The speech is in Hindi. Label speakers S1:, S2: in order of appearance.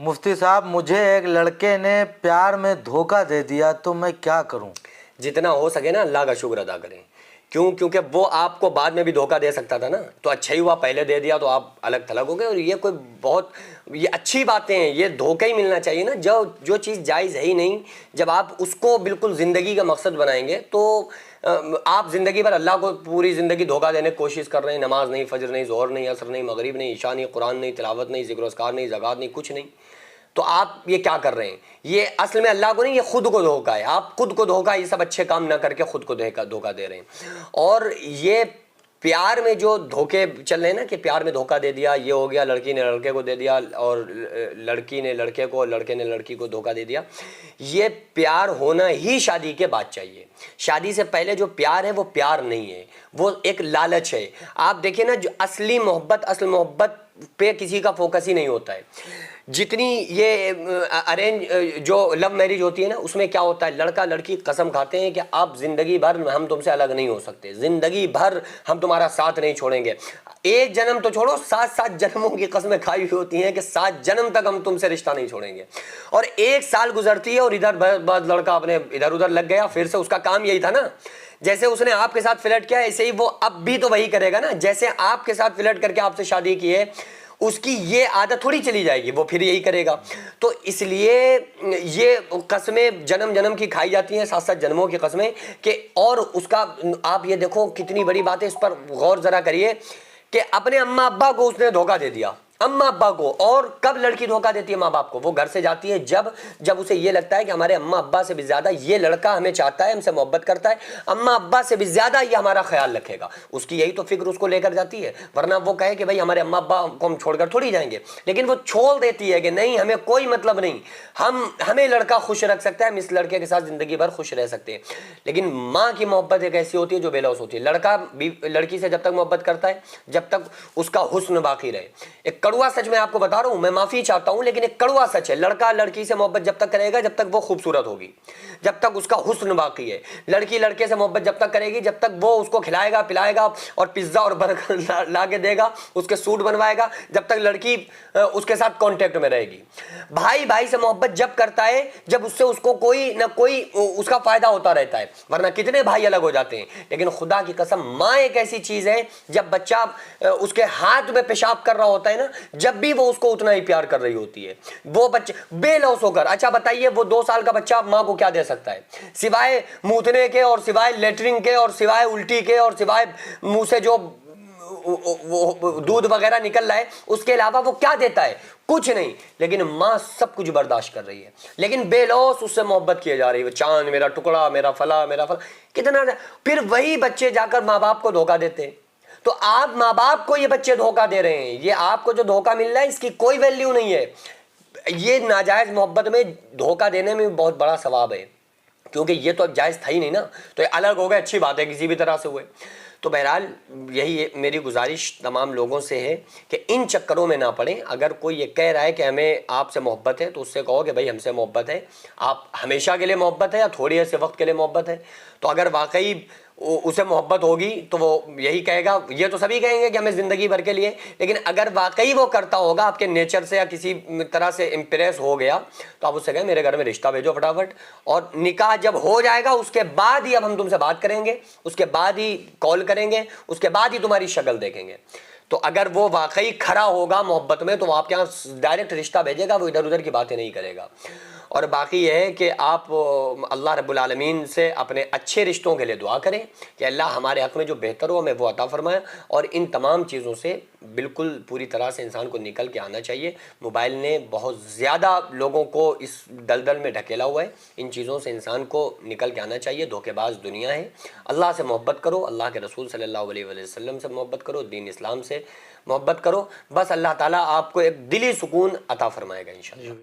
S1: मुफ्ती साहब, मुझे एक लड़के ने प्यार में धोखा दे दिया तो मैं क्या करूं?
S2: जितना हो सके ना अल्लाह का शुक्र अदा करें। क्यों? क्योंकि वो आपको बाद में भी धोखा दे सकता था ना, तो अच्छा ही हुआ पहले दे दिया तो आप अलग थलग हो गए। और ये कोई बहुत ये अच्छी बातें हैं, ये धोखा ही मिलना चाहिए ना। जो चीज़ जायज़ है ही नहीं, जब आप उसको बिल्कुल ज़िंदगी का मकसद बनाएंगे तो आप ज़िंदगी भर अल्लाह को पूरी ज़िंदगी धोखा देने की कोशिश कर रहे हैं। नमाज नहीं, फजर नहीं, ज़ोहर नहीं, असर नहीं, मगरिब नहीं, ईशा नहीं, कुरान नहीं, तिलावत नहीं, ज़िक्र अस्कार नहीं, ज़कात नहीं, कुछ नहीं। तो आप ये क्या कर रहे हैं? ये असल में अल्लाह को नहीं, ये खुद को धोखा है। आप खुद को धोखा, ये सब अच्छे काम ना करके खुद को धोखा दे रहे हैं। और ये प्यार में जो धोखे चल रहे हैं ना, कि प्यार में धोखा दे दिया, ये हो गया, लड़की ने लड़के को दे दिया और लड़की ने लड़के को, लड़के ने लड़की को धोखा दे दिया। ये प्यार होना ही शादी के बाद चाहिए। शादी से पहले जो प्यार है वो प्यार नहीं है, वो एक लालच है। आप देखिए ना, जो असली मोहब्बत, असल मोहब्बत पे किसी का फोकस ही नहीं होता है। जितनी ये अरेंज जो लव मैरिज होती है ना, उसमें क्या होता है, लड़का लड़की कसम खाते हैं कि अब जिंदगी भर हम तुमसे अलग नहीं हो सकते, जिंदगी भर हम तुम्हारा साथ नहीं छोड़ेंगे। एक जन्म तो छोड़ो, 7-7 जन्मों की कसमें खाई हुई होती हैं कि 7 जन्म तक हम तुमसे रिश्ता नहीं छोड़ेंगे। और 1 साल गुजरती है और इधर बस लड़का अपने इधर उधर लग गया। फिर से उसका काम यही था ना, जैसे उसने आपके साथ फ्लर्ट किया, ऐसे ही वो अब भी तो वही करेगा ना। जैसे आपके साथ फ्लर्ट करके आपसे शादी की है, उसकी ये आदत थोड़ी चली जाएगी, वो फिर यही करेगा। तो इसलिए ये कस्में जन्म जन्म की खाई जाती हैं, 7-7 जन्मों की कस्में कि। और उसका आप ये देखो कितनी बड़ी बात है, इस पर गौर जरा करिए कि अपने अम्मा अब्बा को उसने धोखा दे दिया, अम्मा अब्बा को। और कब लड़की धोखा देती है माँ बाप को? वो घर से जाती है जब उसे ये लगता है कि हमारे अम्मा अब्बा से भी ज्यादा ये लड़का हमें चाहता है, हमसे मोहब्बत करता है, अम्मा अब्बा से भी ज्यादा ये हमारा ख्याल रखेगा। उसकी यही तो फिक्र उसको लेकर जाती है। वरना वो कहे कि भाई हमारे अम्मा अब्बा को हम छोड़कर थोड़ी जाएंगे, लेकिन वो छोड़ देती है कि नहीं, हमें कोई मतलब नहीं, हमें लड़का खुश रख सकता है, हम इस लड़के के साथ जिंदगी भर खुश रह सकते हैं। लेकिन माँ की मोहब्बत एक ऐसी होती है जो बेलौस होती है। लड़का लड़की से जब तक मोहब्बत करता है, जब तक उसका हुस्न बाकी रहे। एक कड़वा सच मैं आपको बता रहा हूं, मैं माफी चाहता हूं, लेकिन एक कड़वा सच है, लड़का लड़की से मोहब्बत जब तक करेगा जब तक वो खूबसूरत होगी, जब तक उसका हुस्न बाकी है। लड़की लड़के से मोहब्बत जब तक करेगी जब तक वो उसको खिलाएगा पिलाएगा और पिज्जा और बर्गर ला के देगा, उसके सूट बनवाएगा, जब तक लड़की उसके साथ कांटेक्ट में रहेगी। भाई भाई से मोहब्बत जब करता है जब उससे उसको कोई ना कोई उसका फायदा होता रहता है, वरना कितने भाई अलग हो जाते हैं। लेकिन खुदा की कसम, माँ एक ऐसी चीज है, जब बच्चा उसके हाथ में पेशाब कर रहा होता है ना, जब भी वो उसको उतना ही प्यार कर रही होती है, वो बच्चे बेलौस होकर। अच्छा बताइए, वो 2 साल का बच्चा माँ को क्या दे सकता है, सिवाय मूतने के और सिवाय लेटरिन के और सिवाय उल्टी के और सिवाय मुंह से जो वो दूध वगैरह निकल रहा है, उसके अलावा वो क्या देता है? कुछ नहीं। लेकिन माँ सब कुछ बर्दाश्त कर रही है, लेकिन बेलौस उससे मोहब्बत किए जा रही है। चांद मेरा टुकड़ा, मेरा फला, मेरा फला, कितना। फिर वही बच्चे जाकर माँ बाप को धोखा देते हैं। तो आप माँ बाप को ये बच्चे धोखा दे रहे हैं। ये आपको जो धोखा मिल रहा है इसकी कोई वैल्यू नहीं है। ये नाजायज मोहब्बत में धोखा देने में बहुत बड़ा सवाब है, क्योंकि ये तो अब जायज था ही नहीं ना, तो ये अलग हो गए, अच्छी बात है, किसी भी तरह से हुए। तो बहरहाल यही मेरी गुजारिश तमाम लोगों से है कि इन चक्करों में ना पड़ें। अगर कोई ये कह रहा है कि हमें आपसे मोहब्बत है, तो उससे कहो कि भाई हमसे मोहब्बत है, आप हमेशा के लिए मोहब्बत है या थोड़ी ऐसे वक्त के लिए मोहब्बत है। तो अगर वाकई उसे मोहब्बत होगी तो वो यही कहेगा, ये तो सभी कहेंगे कि हमें ज़िंदगी भर के लिए। लेकिन अगर वाकई वो करता होगा, आपके नेचर से या किसी तरह से इम्प्रेस हो गया, तो आप उससे कहें मेरे घर में रिश्ता भेजो फटाफट। और निकाह जब हो जाएगा उसके बाद ही अब हम तुमसे बात करेंगे, उसके बाद ही कॉल करेंगे, उसके बाद ही तुम्हारी शक्ल देखेंगे। तो अगर वो वाकई खरा होगा मोहब्बत में, तो वो आपके यहाँ डायरेक्ट रिश्ता भेजेगा, वो इधर उधर की बातें नहीं करेगा। और बाकी यह है कि आप अल्लाह रब्बुल आलमीन से अपने अच्छे रिश्तों के लिए दुआ करें कि अल्लाह हमारे हक़ में जो बेहतर हो हमें वो अता फरमाए। और इन तमाम चीज़ों से बिल्कुल पूरी तरह से इंसान को निकल के आना चाहिए। मोबाइल ने बहुत ज़्यादा लोगों को इस दलदल में ढकेला हुआ है। इन चीज़ों से इंसान को निकल के आना चाहिए। धोखेबाज दुनिया है। अल्लाह से मोहब्बत करो, अल्लाह के रसूल सल्लल्लाहु अलैहि वसल्लम से मोहब्बत करो, दीन इस्लाम से मोहब्बत करो। बस अल्लाह ताला आपको एक दिली सुकून अता फरमाएगा इंशाअल्लाह।